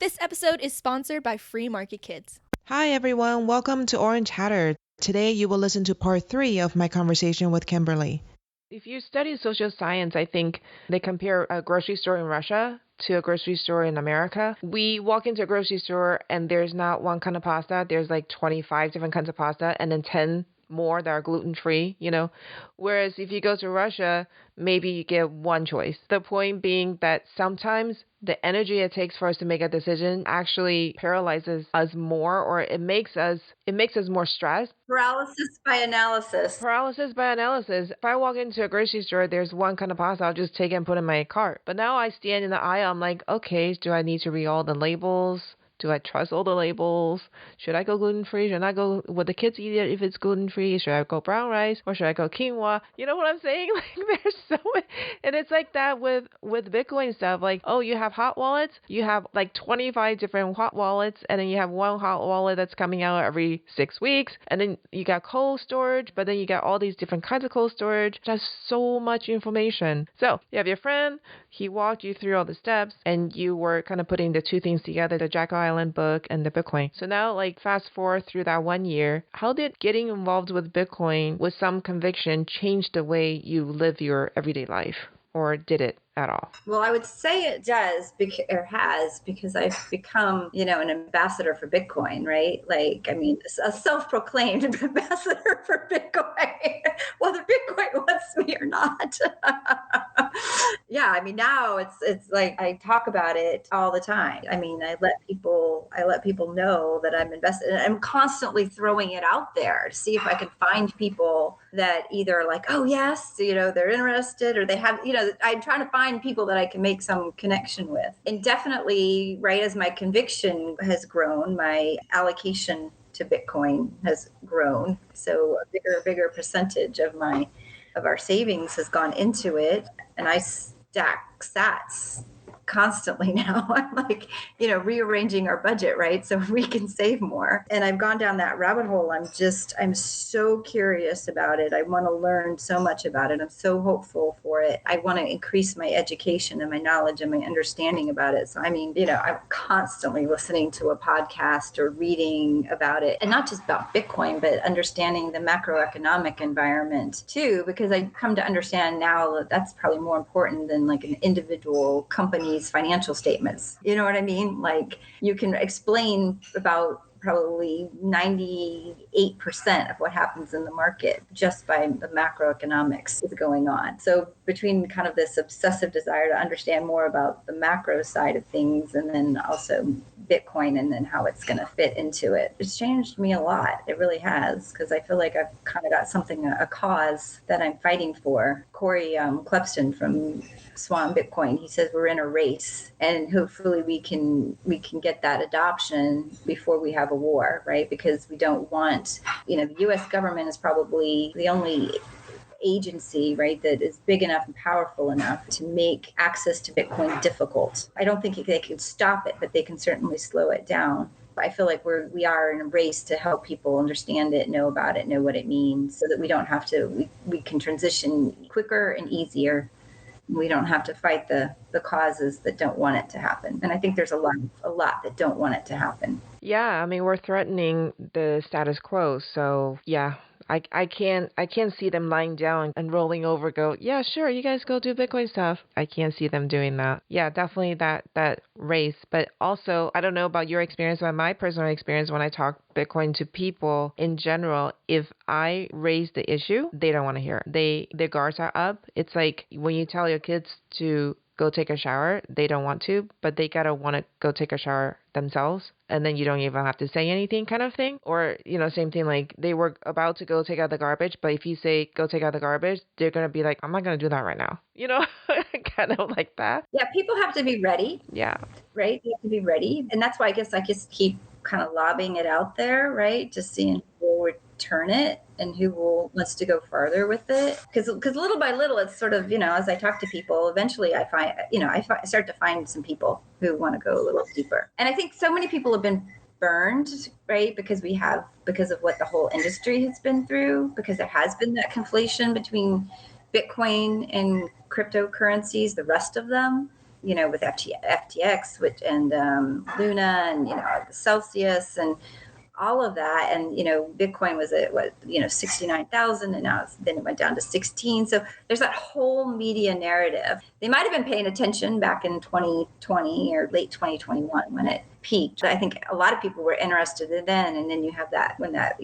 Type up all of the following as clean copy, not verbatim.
This episode is sponsored by Free Market Kids. Hi everyone, welcome to Orange Hatter. Today you will listen to part 3 of my conversation with Kimberly. If you study social science, I think they compare a grocery store in Russia to a grocery store in America. We walk into a grocery store and there's not one kind of pasta. There's like 25 different kinds of pasta and then 10 more that are gluten-free, Whereas if you go to Russia, maybe you get one choice. The point being that sometimes the energy it takes for us to make a decision actually paralyzes us more, or it makes us more stressed. Paralysis by analysis. Paralysis by analysis. If I walk into a grocery store, there's one kind of pasta, I'll just take it and put it in my cart. But now I stand in the aisle, I'm like, okay, do I need to read all the labels? Do I trust all the labels? Should I go gluten-free? Should I go, would the kids eat it if it's gluten-free? Should I go brown rice? Or should I go quinoa? You know what I'm saying? Like, there's so many. And it's like that with Bitcoin stuff. Like, oh, you have hot wallets? You have like 25 different hot wallets. And then you have one hot wallet that's coming out every 6 weeks. And then you got cold storage. But then you got all these different kinds of cold storage. That's so much information. So you have your friend. He walked you through all the steps. And you were kind of putting the two things together, the Jack Island book and the Bitcoin. So now, like, fast forward through that 1 year, how did getting involved with Bitcoin with some conviction change the way you live your everyday life? Or did it at all? Well, I would say it does, because I've become, an ambassador for Bitcoin, right? Like, I mean, a self-proclaimed ambassador for Bitcoin, whether Bitcoin wants me or not. Yeah, I mean, now it's like I talk about it all the time. I mean, I let people know that I'm invested, and I'm constantly throwing it out there to see if I can find people that either are like, oh yes, they're interested, or they have, I'm trying to find people that I can make some connection with. And definitely, right, as my conviction has grown, my allocation to Bitcoin has grown. So a bigger percentage of our savings has gone into it. And I stack sats constantly now. I'm like, rearranging our budget, right? So we can save more. And I've gone down that rabbit hole. I'm so curious about it. I want to learn so much about it. I'm so hopeful for it. I want to increase my education and my knowledge and my understanding about it. So, I mean, I'm constantly listening to a podcast or reading about it, and not just about Bitcoin, but understanding the macroeconomic environment too, because I come to understand now that that's probably more important than like an individual company's financial statements. You know what I mean? Like, you can explain about probably 98% of what happens in the market just by the macroeconomics that's going on. So between kind of this obsessive desire to understand more about the macro side of things, and then also Bitcoin and then how it's going to fit into it, it's changed me a lot. It really has, because I feel like I've kind of got a cause that I'm fighting for. Corey Klepston from Swan Bitcoin, he says we're in a race, and hopefully we can get that adoption before we have a war, right? Because we don't want, the U.S. government is probably the only agency, right, that is big enough and powerful enough to make access to Bitcoin difficult. I don't think they can stop it, but they can certainly slow it down. I feel like we are in a race to help people understand it, know about it, know what it means, so that we don't have to, we can transition quicker and easier. We don't have to fight the causes that don't want it to happen. And I think there's a lot that don't want it to happen. Yeah, I mean, we're threatening the status quo. So yeah, I can't see them lying down and rolling over, go, yeah, sure, you guys go do Bitcoin stuff. I can't see them doing that. Yeah, definitely that race. But also, I don't know about your experience, but my personal experience when I talk Bitcoin to people in general, if I raise the issue, they don't want to hear it. Their guards are up. It's like when you tell your kids to go take a shower, they don't want to, but they gotta want to go take a shower themselves, and then you don't even have to say anything, kind of thing. Or, same thing, like they were about to go take out the garbage, but if you say go take out the garbage, they're gonna be like, I'm not gonna do that right now, kind of like that. Yeah, people have to be ready. Yeah, right, you have to be ready. And that's why I guess I just keep kind of lobbing it out there, right, just seeing who would turn it and who wants to go farther with it, because little by little it's sort of, as I talk to people, eventually I find, I start to find some people who want to go a little deeper. And I think so many people have been burned, right, because of what the whole industry has been through, because there has been that conflation between Bitcoin and cryptocurrencies, the rest of them, with FTX, which and Luna, and the Celsius, and all of that. And Bitcoin was at 69,000, and then it went down to 16. So there's that whole media narrative. They might have been paying attention back in 2020 or late 2021 when it peaked. I think a lot of people were interested in then, and then you have that when that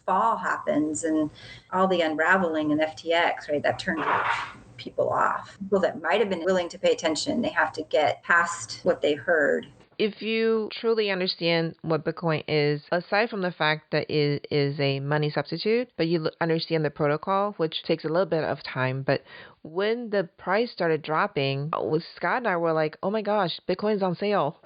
fall happens and all the unraveling in FTX, right? That turned people off. People that might have been willing to pay attention, they have to get past what they heard. If you truly understand what Bitcoin is, aside from the fact that it is a money substitute, but you understand the protocol, which takes a little bit of time, but when the price started dropping, Scott and I were like, oh my gosh, Bitcoin's on sale.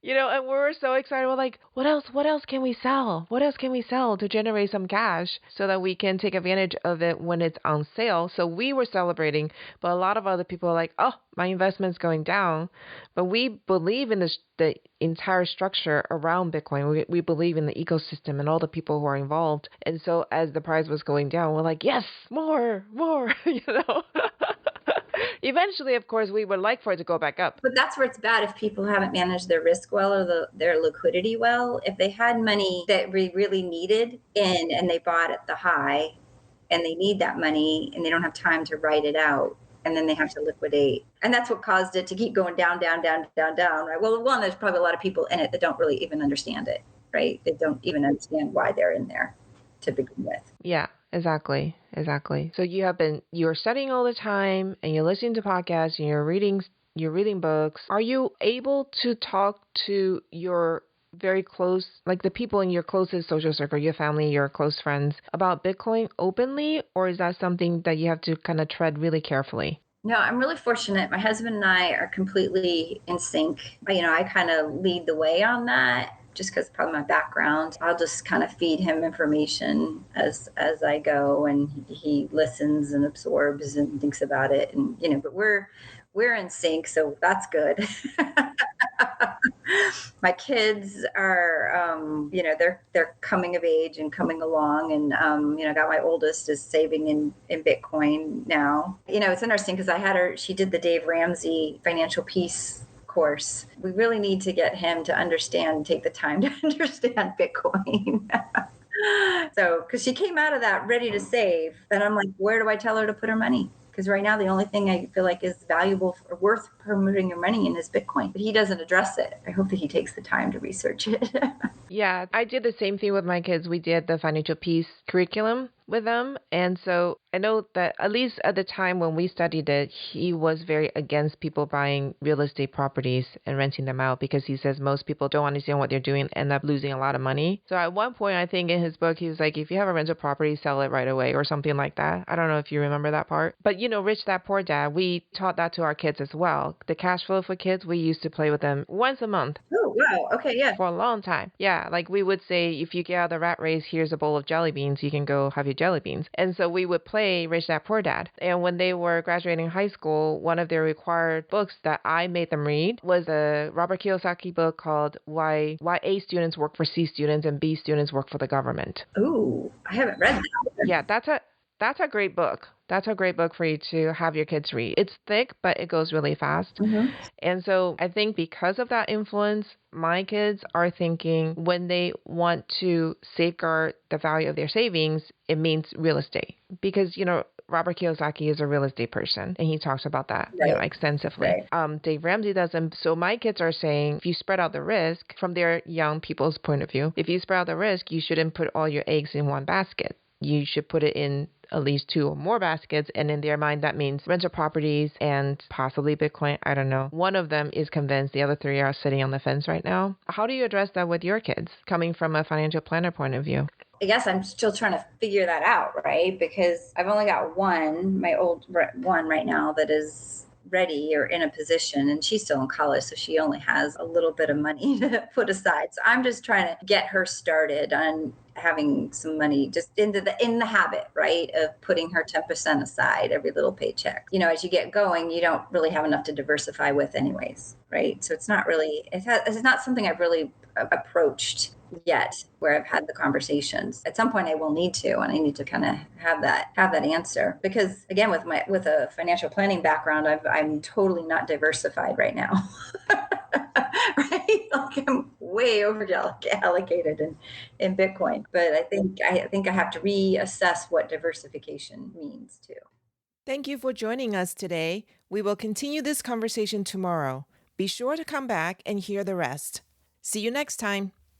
And we were so excited. We're like, what else can we sell? What else can we sell to generate some cash so that we can take advantage of it when it's on sale? So we were celebrating, but a lot of other people are like, oh, my investment's going down. But we believe in the entire structure around Bitcoin. We believe in the ecosystem and all the people who are involved. And so as the price was going down, we're like, yes, more. Eventually, of course, we would like for it to go back up. But that's where it's bad if people haven't managed their risk well or their liquidity well. If they had money that we really needed and they bought at the high and they need that money and they don't have time to write it out, and then they have to liquidate. And that's what caused it to keep going down, right? Well, one, there's probably a lot of people in it that don't really even understand it, right? They don't even understand why they're in there to begin with. Yeah. Exactly. So you're studying all the time and you're listening to podcasts and you're reading books. Are you able to talk to your very close, like the people in your closest social circle, your family, your close friends about Bitcoin openly, or is that something that you have to kind of tread really carefully? No, I'm really fortunate. My husband and I are completely in sync. I kind of lead the way on that, just because probably my background. I'll just kind of feed him information as I go, and he listens and absorbs and thinks about it. And but we're in sync, so that's good. My kids are, they're coming of age and coming along, and I got my oldest is saving in Bitcoin now. It's interesting because she did the Dave Ramsey Financial Peace course. We really need to get him to take the time to understand Bitcoin. So, because she came out of that ready to save, and I'm like, where do I tell her to put her money? Because right now the only thing I feel like is valuable or worth putting your money in is Bitcoin. But he doesn't address it. I hope that he takes the time to research it. Yeah, I did the same thing with my kids. We did the financial peace curriculum with them. And so I know that at least at the time when we studied it, he was very against people buying real estate properties and renting them out because he says most people don't understand what they're doing, end up losing a lot of money. So at one point, I think in his book, he was like, if you have a rental property, sell it right away or something like that. I don't know if you remember that part. But, Rich Dad Poor Dad, we taught that to our kids as well. The cash flow for kids, we used to play with them once a month. Oh, wow. Okay, yeah. For a long time. Yeah, like we would say, if you get out of the rat race, here's a bowl of jelly beans. You can go have your jelly beans. And so we would play Rich Dad Poor Dad. And when they were graduating high school, one of their required books that I made them read was a Robert Kiyosaki book called Why A students work for C students and B students work for the government. Ooh, I haven't read that. Yeah, that's a great book. That's a great book for you to have your kids read. It's thick, but it goes really fast. Mm-hmm. And so I think because of that influence, my kids are thinking when they want to safeguard the value of their savings, it means real estate. Because, Robert Kiyosaki is a real estate person, and he talks about that extensively. Right. Dave Ramsey doesn't. So my kids are saying, if you spread out the risk from their young people's point of view, if you spread out the risk, you shouldn't put all your eggs in one basket. You should put it in at least 2 or more baskets. And in their mind, that means rental properties and possibly Bitcoin. I don't know. One of them is convinced. The other 3 are sitting on the fence right now. How do you address that with your kids, coming from a financial planner point of view? I guess I'm still trying to figure that out, right? Because I've only got my old one right now that is ready or in a position, and she's still in college, so she only has a little bit of money to put aside. So I'm just trying to get her started on having some money just in the habit, right, of putting her 10% aside every little paycheck. As you get going, you don't really have enough to diversify with anyways, right? So it's not something I've really approached yet where I've had the conversations. At some point I will need to, and I need to kind of have that answer, because again, with a financial planning background, I'm totally not diversified right now. Right? Like I'm way over allocated in Bitcoin. But I think I have to reassess what diversification means too. Thank you for joining us today. We will continue this conversation tomorrow. Be sure to come back and hear the rest. See you next time.